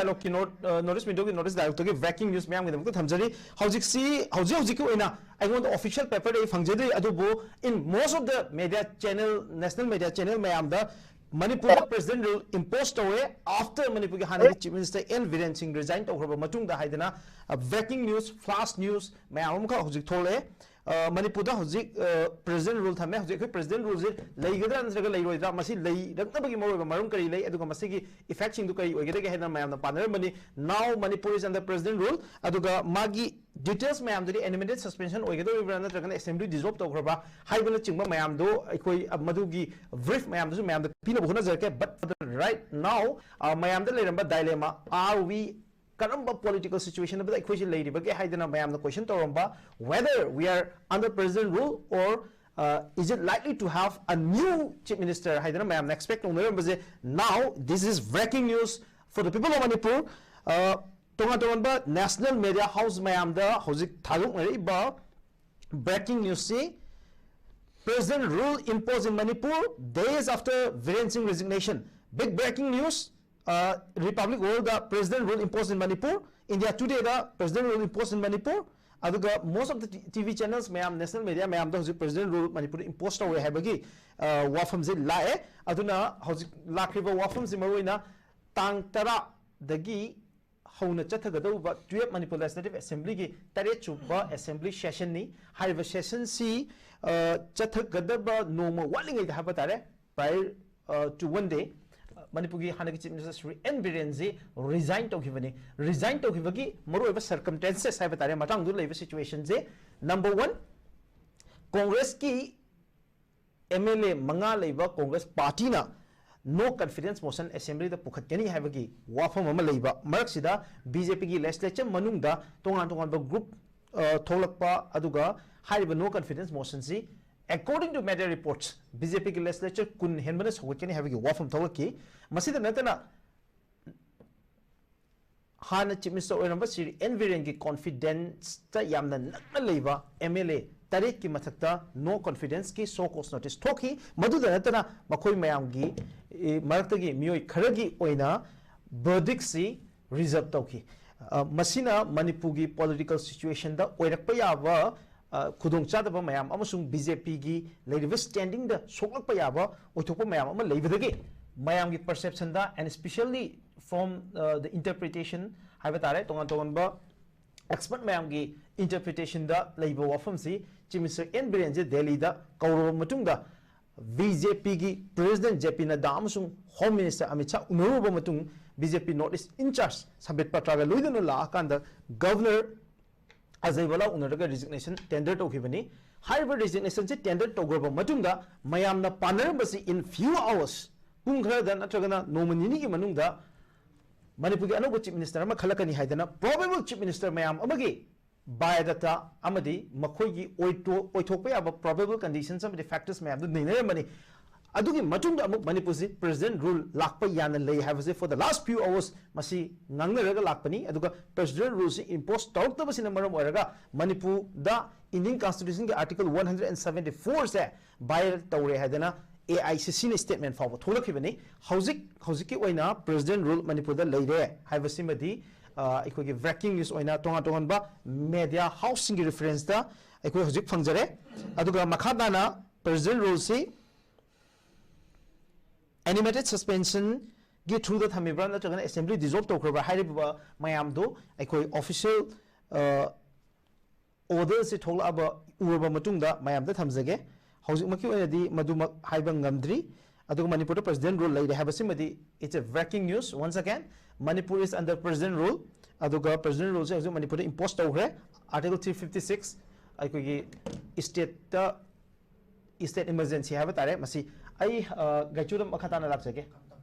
dialogue ki notice video ki notice dialogue to ki breaking news mayam ki thamjari hojik ki oina I want the official paper de fangjade adubo in most of the media channel national media channel mayam da Manipur president rule imposed away after Manipur ki Hana chief minister N Viren Singh resigned to hoba matung da haidana breaking news flash news mayam ka hojik thole Manipur da hojik president rule thame hojik president rule je leigadra natraga leiroidra masi lei raktabagi moroba marum kari lei aduga masigi effect sing du kari oigede ge hena mayam na paner mani now Manipur is under president rule aduga magi details mayam duri animated suspension oigedo ibra natraga assembly dissolve tawgraba haibana chingba mayam do ikoi madugi brief mayam du mayam da pina bhuna jarke but right now mayam da leiramba dilemma are we karamba political situation but equation lady but haidana mayam the question toramba whether we are under president rule or is it likely to have a new chief minister haidana mayam expect now this is breaking news for the people of Manipur tonga national media house mayam da hojik thaluk ba breaking news see president rule imposed in Manipur days after Viren Singh resignation big breaking news Republic World the president rule imposed in Manipur. India Today the president rule imposed in Manipur. Aduga most of the TV channels mayam national media mayam the president rule Manipur imposed away habagi wafam ze lae aduna hausi lakriba wafam ze maroina tang tara dagi hauna chathagado ba 12 Manipur Legislative Assembly ki tare chuba assembly session ni haiba session si chathagadaba normal walingai da habatare prior to one day Manipur ki Hana Chief Minister Sri N Viren resign to givani resign to givagi maro circumstances hai batare matang du leiba situation je number 1 Congress ki MLA manga leiba Congress party na no confidence motion assembly da pukhat kani haibagi wafam ama leiba marak sida BJP ki legislature manung da tongan ba group tholakpa aduga haiba no confidence motion si according to media reports BJP ki legislature kun henbana sogkeni habigi wafam thawaki masida natana Hana Chief Minister oiramba Sri N Viren ki confidence ta yamna nakna leiba MLA tarik ki mathakta no confidence ki so cause notice thoki maduda natana makhoi mayam gi marakta gi mioi kharagi oina verdict si reserve tawki masina Manipur gi political situation da oirakpa yaba khudong chadaba mayam amasung BJP gi leiba standing da soklakpa yaba oithokpa mayam ama leibadagi mayam gi perception da and especially from the interpretation haibatare tongan ba expert mayam gi interpretation da leiba wafam si Chief Minister N Viren je Delhi da kauro matung da BJP gi President JP Nadda amasung Home Minister Amit Shah unaruba matung BJP Northeast in charge Sabit Patraga loidano la akanda governor Azaiwala unaraga resignation tender to giveni higher resignation se tender to groba matunga mayam na panarambasi in few hours pung khara da natragana nominee ki manungda Manipur ki anoba chief minister ama khalakani haidana probable chief minister mayam amagi biodata amadi makhoi gi oithokpa yaba probable conditions amadi factors mayam du neinarambani adugi matungda amuk Manipur si president rule lakpa yana lei habase for the last few hours masi ngangnaraga lakpani aduga president rule si impose tawtaba sina maram oraga Manipur da Indian constitution ki article 174 se by tawre hadana AICC ne statement fawo tholakibani hauzik ki oina president rule Manipur da leire habase madi ikoi ki breaking news oina tongan ba media house ki reference da ikoi hauzik phangjare aduga makhadana president rule si animated suspension get through the thamibra natragana assembly dissolve tawkraba haiba mayam do aikoi official order se thola aba urba matungda mayam da thamjage hauzik maki oinadi maduma haiba ngamdri aduga Manipur president rule leire habasimadi it's a breaking news once again Manipur is under president rule aduga president rule se hauzik Manipur imposed tawre article 356 aikoi gi state emergency haba tare masi ai gaichudam makhatana lakjage